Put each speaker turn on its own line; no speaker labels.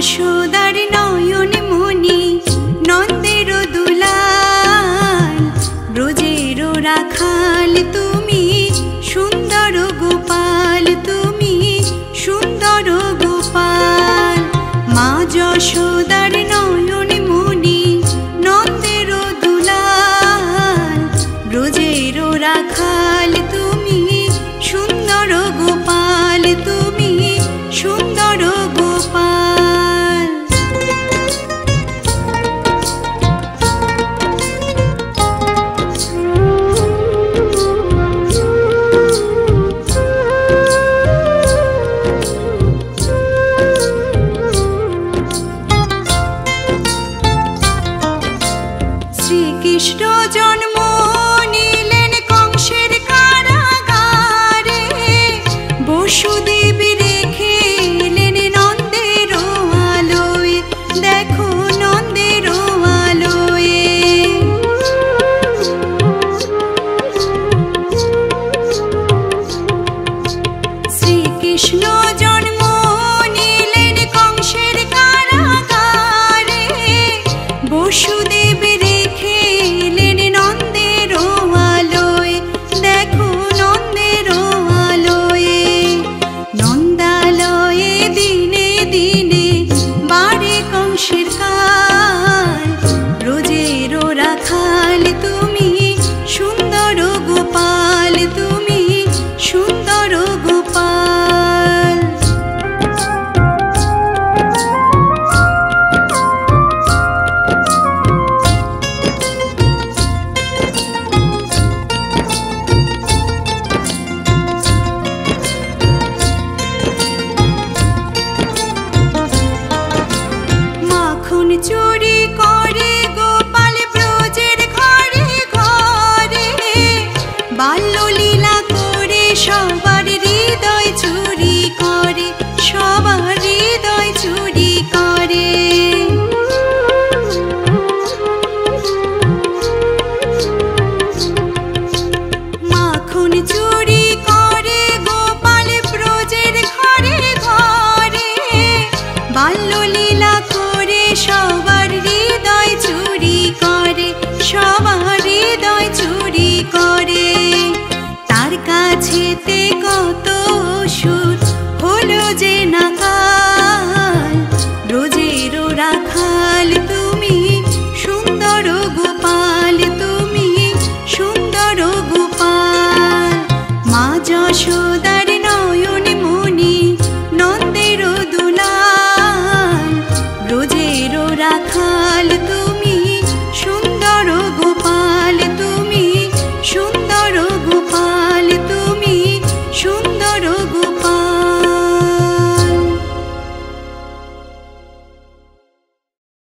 যশোদার নয়ন মনি নন্দের দুলাল, ব্রজের রাখাল তুমি সুন্দর গোপাল, তুমি সুন্দর গোপাল। মা যশোদার নয়ন মনি নন্দের দুলাল, ব্রজের রাখাল তুমি সুন্দর গোপাল, তুমি সুন্দর গোপাল। শ্রীকৃষ্ণ জন্ম নিলেন কংসের কারাগারে, বসুদেব রেখে এলেন নন্দের আলোয়, দেখো নন্দের আলোয়। শ্রীকৃষ্ণ জন্ম নিলেন কংসের কারাগারে, বসুদেব রেখে এলেন নন্দের আলোয়, দেখো নন্দের আলোয়। নন্দালয়ে দিনে দিনে বাড়ে কংসের কাল, ব্রজের রাখাল তুমি সুন্দর গোপাল, তুমি সুন্দর গোপাল। মাখন চুরি করে গোপাল ব্রজের ঘরে ঘরে, বাল্যলীলা করে সবার হৃদয় চুরি করে, সবার হৃদয় চুরি করে। মাখন চুরি করে গোপাল ব্রজের ঘরে ঘরে, বাল্যলীলা করে সবার হৃদয় চুরি করে, সবার হৃদয় চুরি করে। তার কাছেতে কত অসুর হলো যে নাকাল, ব্রজের রাখাল তুমি সুন্দর গোপাল, তুমি সুন্দর গোপাল। মা যশোদার